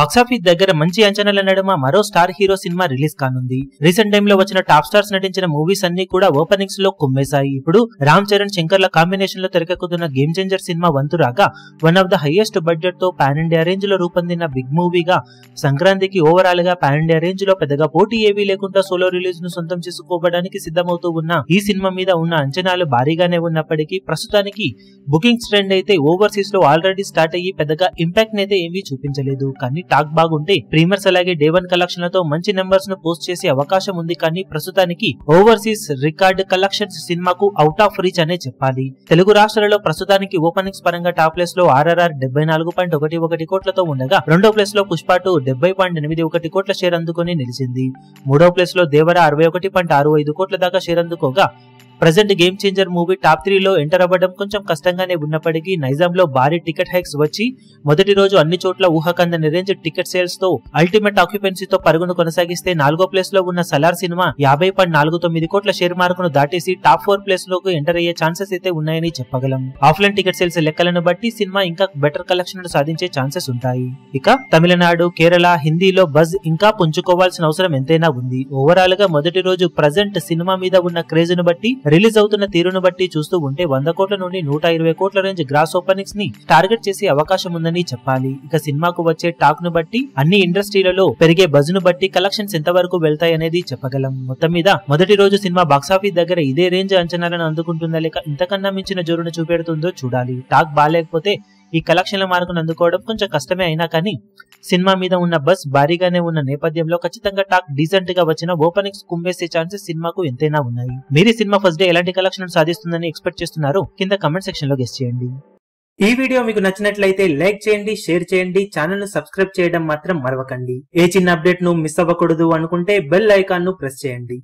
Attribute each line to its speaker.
Speaker 1: Box office దగ్గర మంచి అంచనాల నడుమ మరో స్టార్ హీరో సినిమా రిలీజ్ కానుంది. రీసెంట్ టైమ్ లో వచ్చిన టాప్ స్టార్స్ నటించిన మూవీస్ అన్ని కూడా ఓపెనింగ్స్ లో కుమ్మేశాయి. ఇప్పుడు రామ్ చరణ్ శంకర్ల కాంబినేషన్ లో తెరకెక్కుతున్న గేమ్ చేంజర్ సినిమా వంతు రాగా one of the highest budget తో పాన్ ఇండియా రేంజ్ లో రూపొందిన బిగ్ మూవీగా సంక్రాంతికి ఓవరాల్ గా పాన్ ఇండియా రేంజ్ లో పెద్దగా పోటీ ఏవీ లేకుండా సోలో రిలీజ్ ను సొంతం చేసుకోవడానికి సిద్ధమవుతూ ఉన్న ఈ సినిమా మీద ఉన్న అంచనాలు భారీగానే ఉన్నప్పటికీ ప్రస్తుతానికి బుకింగ్స్ ట్రెండ్ అయితే ఓవర్సీస్ లో ఆల్రెడీ స్టార్ట్ అయ్యి పెద్దగా ఇంపాక్ట్ అయితే ఏమీ చూపించలేదు. కానీ టాక్ బాగుంటే ప్రీమియర్స్ అలాగే డే 1 కలెక్షన్లతో మంచి నెంబర్స్ ను పోస్ట్ చేసే అవకాశం ఉంది. కానీ ప్రస్తుతానికి ఓవర్సీస్ రికార్డ్ కలెక్షన్స్ సినిమాకు అవుట్ ఆఫ్ రీచ్ అనే చెప్పాలి. తెలుగు రాష్ట్రాలలో ప్రస్తుతానికి ఓపెనింగ్స్ పరంగా టాప్ ప్లేస్ లో ఆర్ఆర్ఆర్ 74.11 కోట్లతో ఉండగా రెండో ప్లేస్ లో పుష్ప 2 70.81 కోట్ల షేర్ అందుకుని నిలిచింది. మూడో ప్లేస్ లో దేవర 61.65 కోట్ల దాకా షేర్ అందుకోగా present game changer movie top 3 లో ఎంటర్ అవ్వడం కొంచెం కష్టంగానే ఉన్నప్పటికీ నైజాం లో భారీ టికెట్ హైక్స్ వచ్చి మొదటి రోజు అన్ని చోట్ల ఊహకందని రేంజ్ టికెట్ సేల్స్ తో అల్టిమేట్ ఆక్యుపెన్సీతో పరుగును కొనసాగిస్తే నాలుగో ప్లేస్ లో ఉన్న సలార్ సినిమా 50.49 కోట్ల షేర్ మార్కును దాటేసి టాప్ 4 ప్లేస్ లోకి ఎంటర్ అయ్యే ఛాన్సెస్ అయితే ఉన్నాయని చెప్పగలం. ఆఫ్లైన్ టికెట్ సేల్స్ లెక్కలను బట్టి సినిమా ఇంకా బెటర్ కలెక్షన్ సాధించే ఛాన్సెస్ ఉంటాయి. ఇక తమిళనాడు, కేరళ, హిందీలో బజ్ ఇంకా పుంజుకోవాల్సిన అవసరం ఎంతైనా ఉంది. ఓవరాల్ గా మొదటి రోజు ప్రెజెంట్ సినిమా మీద ఉన్న క్రేజ్ ను బట్టి రిలీజ్ అవుతున్న తీరును బట్టి చూస్తూ ఉంటే 100 కోట్ల నుండి 120 కోట్ల రేంజ్ గ్రాస్ ఓపెనింగ్స్ ని టార్గెట్ చేసే అవకాశం ఉందని చెప్పాలి. ఇక సినిమాకు వచ్చే టాక్ ను బట్టి అన్ని ఇండస్ట్రీలలో పెరిగే బజ్ ను బట్టి కలెక్షన్స్ ఎంతవరకు వెళ్తాయనేది చెప్పగలం. మొత్తం మీద మొదటి రోజు సినిమా బాక్సాఫీస్ దగ్గర ఇదే రేంజ్ అంచనాలను అందుకుంటుందా లేక ఇంతకన్నా మించిన జోరును చూపెడుతుందో చూడాలి. టాక్ బాగాలేకపోతే ఈ కలెక్షన్ల మార్కును అందుకోవడం కొంచెం కష్టమే అయినా కానీ సినిమా మీద ఉన్న బస్ భారీగానే ఉన్న నేపథ్యంలో ఖచ్చితంగా టాక్ డీసెంట్ గా వచ్చిన ఓపెనింగ్స్ కుమ్మేసే ఛాన్సెస్ సినిమాకు ఎంతైనా ఉన్నాయి. మీరు సినిమా ఫస్ట్ డే ఎలాంటి కలెక్షన్ సాధిస్తుందని ఎక్స్పెక్ట్ చేస్తున్నారు కింద కమెంట్ సెక్షన్ లో గెస్ చేయండి. ఈ వీడియో మీకు నచ్చినట్లయితే లైక్ చేయండి, షేర్ చేయండి, ఛానల్ ను సబ్స్క్రైబ్ చేయడం మాత్రం మరవకండి. ఏ చిన్న అప్డేట్ ను మిస్ అవ్వకూడదు అనుకుంటే బెల్ ఐకాన్ ను ప్రెస్ చేయండి.